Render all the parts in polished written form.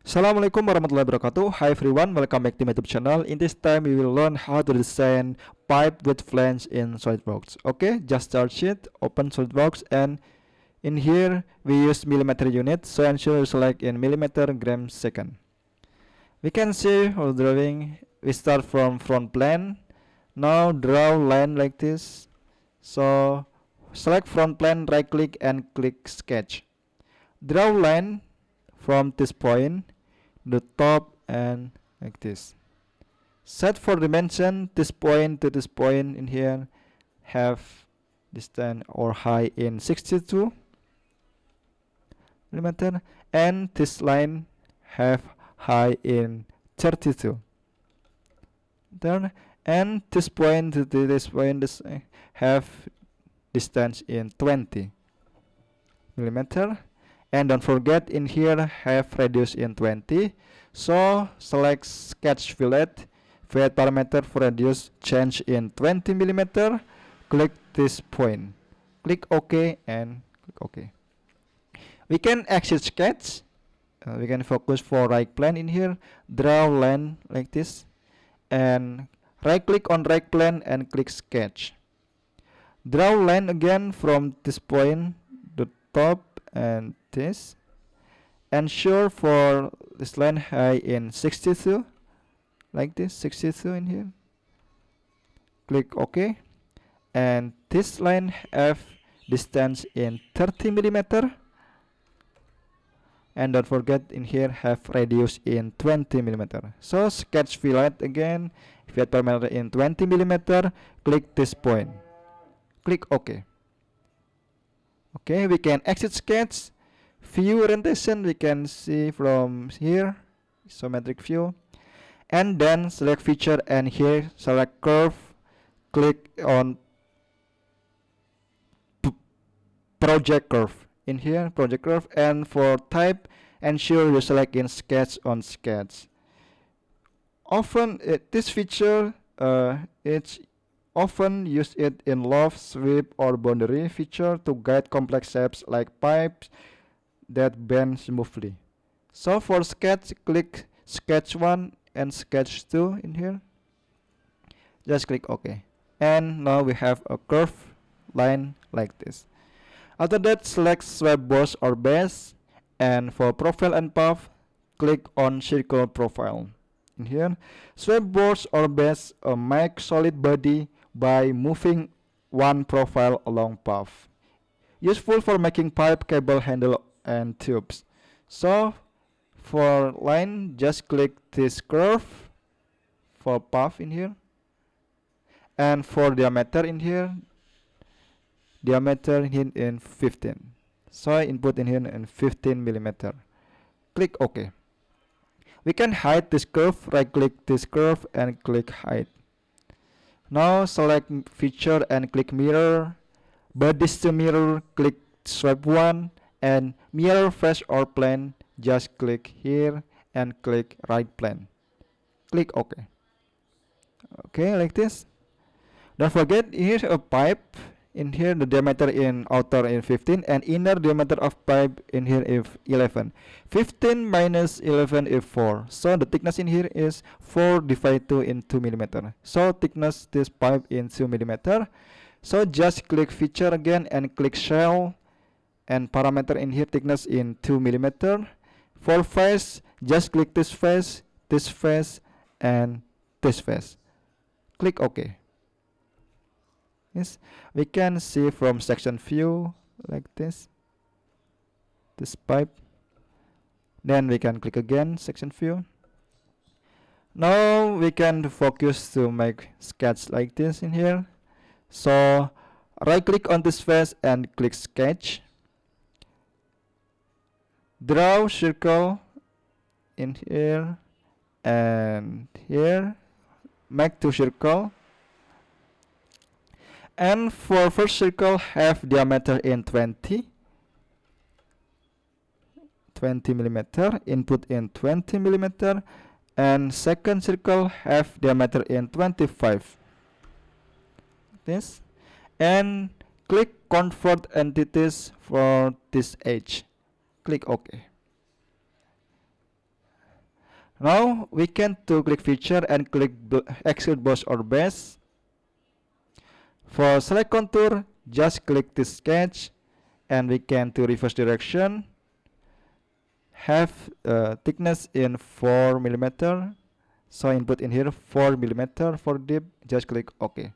Assalamualaikum warahmatullahi wabarakatuh. Hi everyone, welcome back to my YouTube channel. In this time, we will learn how to design pipe with flange in SolidWorks. Okay, just start sheet, open SolidWorks, and in here we use millimeter unit. So ensure you select in millimeter gram second. We can see our drawing. We start from front plane. Now draw line like this. So select front plane, right click and click sketch. Draw line from this point, the top, and like this. Set for dimension this point to this point in here have distance or height in 62 millimeter, and this line have height in 32. Then and this point to this point have distance in 20 millimeter, and don't forget in here have radius in 20. So select sketch fillet, fillet parameter for radius change in 20 millimeter. Click this point, click OK and click OK. We can exit sketch. We can focus for right plane in here, draw line like this, and right click on right plane and click sketch. Draw line again from this point, the top, and this. Ensure for this line high in 62, like this, 62 in here. Click OK, and this line have distance in 30 millimeter, and don't forget in here have radius in 20 millimeter. So sketch fillet again, fillet parameter in 20 millimeter. Click this point, click OK. Okay, we can exit sketch. View orientation we can see from here, isometric view, and then select feature and here select curve. Click on project curve in here, project curve, and for type ensure you select in sketch on sketch. Often this feature it's often used it in loft, sweep, or boundary feature to guide complex shapes like pipes that bend smoothly. So for sketch, click sketch 1 and sketch 2 in here. Just click OK. And now we have a curved line like this. After that, select sweep boss or base, and for profile and path, click on circle profile. In here, sweep boss or base make solid body by moving one profile along path. Useful for making pipe, cable, handle, and tubes. So for line, just click this curve for path in here, and for diameter in here, diameter in 15. So I input in here in 15 millimeter. Click OK. We can hide this curve. Right click this curve and click hide. Now select feature and click mirror. Bodies to mirror, click swipe 1, and mirror face or plane, just click here and click right plane. Click OK. Okay, like this. Don't forget here's a pipe. In here the diameter in outer in 15 and inner diameter of pipe in here is 11. 15 minus 11 is 4. So the thickness in here is 4 divided 2 in 2 millimeter. So thickness this pipe in 2 millimeter. So just click feature again and click shell, and parameter in here thickness in 2 millimeter. For face, just click this face, and this face. Click OK. Yes, we can see from section view like this pipe. Then we can click again section view. Now we can focus to make sketch like this in here. So right click on this face and click sketch. Draw circle in here and here. Make 2 circle. And for first circle have diameter in 20 millimeter, input in 20 millimeter, and second circle have diameter in 25. This, and click convert entities for this edge. Click OK. Now we can to click feature and click extrude boss or base. For select contour, just click this sketch and we can to reverse direction. Have thickness in 4 millimeter. So input in here 4 millimeter for dip. Just click OK.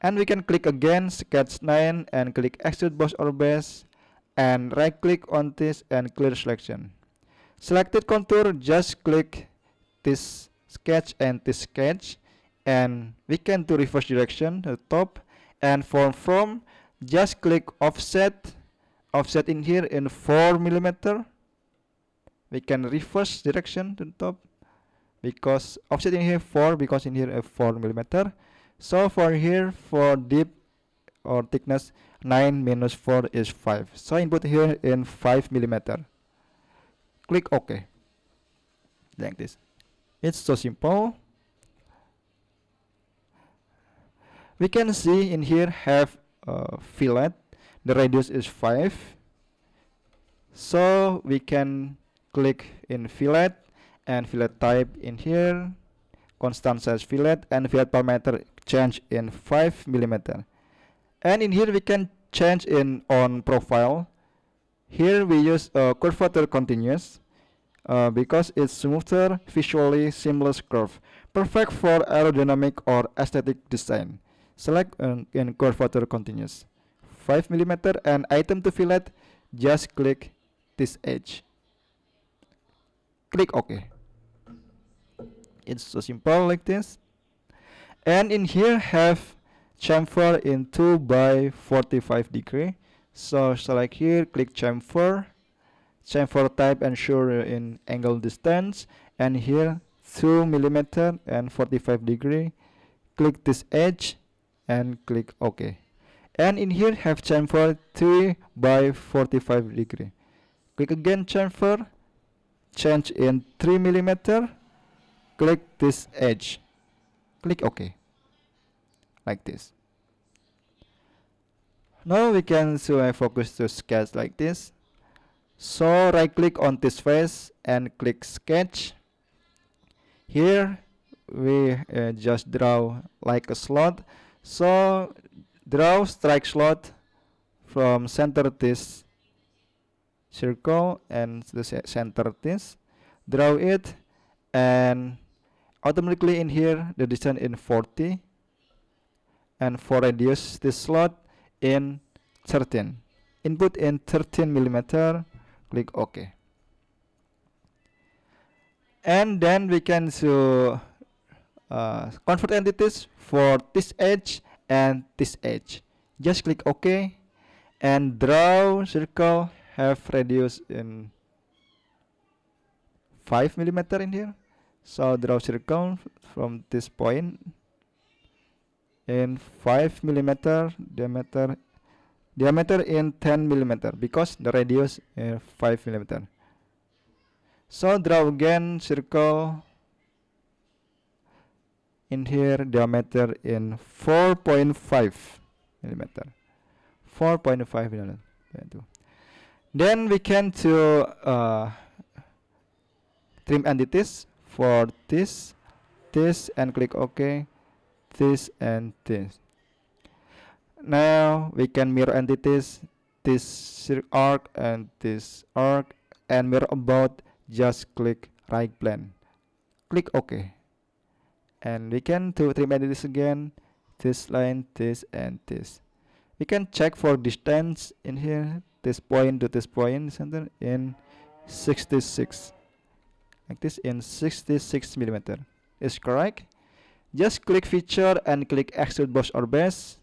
And we can click again sketch 9 and click extrude boss or base and right click on this and clear selection. Selected contour, just click this sketch and this sketch and we can do reverse direction to the top, and for from just click offset in here in 4 millimeter. We can reverse direction to the top because offset in here 4 because in here 4 millimeter. So for here for dip or thickness 9 minus 4 is 5. So input here in 5 millimeter. Click OK. Like this. It's so simple. We can see in here have fillet. The radius is 5. So we can click in fillet and fillet type in here. Constant size fillet and fillet parameter change in 5 millimeter. And in here we can change in on profile. Here we use curvature continuous because it's smoother, visually seamless curve, perfect for aerodynamic or aesthetic design. Select in curvature continuous 5 millimeter and item to fillet. Just click this edge. Click OK. It's so simple like this. And in here have chamfer in 2 by 45 degree. So select here, click chamfer type, ensure in angle distance, and here 2 millimeter and 45 degree. Click this edge and click OK. And in here have chamfer 3 by 45 degree. Click again chamfer, change in 3 millimeter. Click this edge. Click OK. Like this. Now we can focus to sketch like this. So right click on this face and click sketch. Here we just draw like a slot. So draw strike slot from center this circle and the center this. Draw it and automatically in here the distance in 40 and for radius this slot in 13. Input in 13 millimeter. Click OK. And then we can convert entities for this edge and this edge. Just click OK and draw circle have radius in 5 millimeter in here. So draw circle from this point in 5 millimeter, diameter in 10 millimeter because the radius is 5 millimeter. So draw again circle in here, diameter in 4.5 millimeter. 4.5 millimeter. Then we can trim entities for this and click OK, this and this. Now we can mirror entities, this arc and this arc, and mirror about. Just click right plane. Click OK. And we can trim entities again, this line, this and this. We can check for distance in here, this point to this point center in 66. Like this in 66 millimeter. Is correct. Just click feature and click extrude boss or base.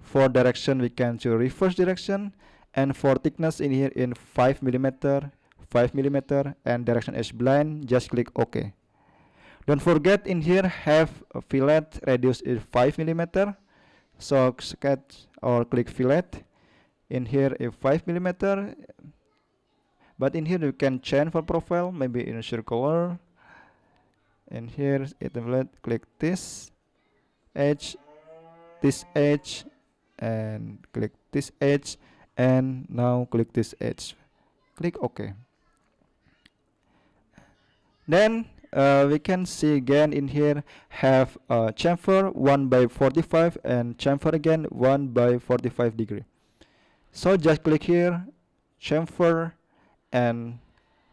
For direction we can choose reverse direction, and for thickness in here in 5 millimeter and direction is blind. Just click OK. Don't forget in here have a fillet, radius is 5 millimeter. So sketch or click fillet in here is 5 millimeter. But in here you can change for profile, maybe in circular. And here it click this edge, and click this edge, and now click this edge. Click OK. Then we can see again in here have chamfer 1 by 45 and chamfer again 1 by 45 degree. So just click here, chamfer, and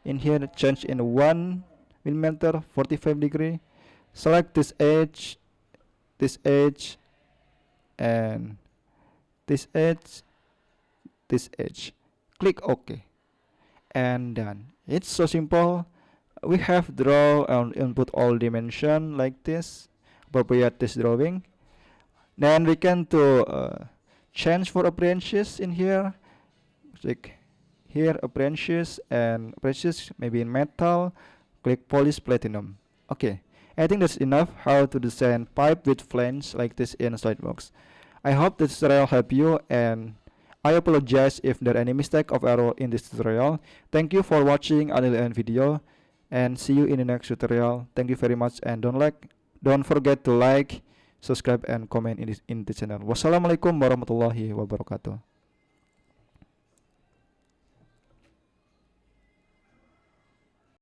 in here change in 1 millimeter 45 degree. Select this edge, and this edge, this edge. Click OK, and done. It's so simple. We have draw and input all dimension like this, appropriate this drawing. Then we can to change for appearances in here. Click here appearances, and appearances maybe in metal. Click polish platinum. Okay, I think that's enough how to design pipe with flange like this in SolidWorks. I hope this tutorial helped you, and I apologize if there are any mistake of error in this tutorial. Thank you for watching until the end video, and see you in the next tutorial. Thank you very much, and don't forget to like, subscribe, and comment in the channel. Wassalamualaikum warahmatullahi wabarakatuh.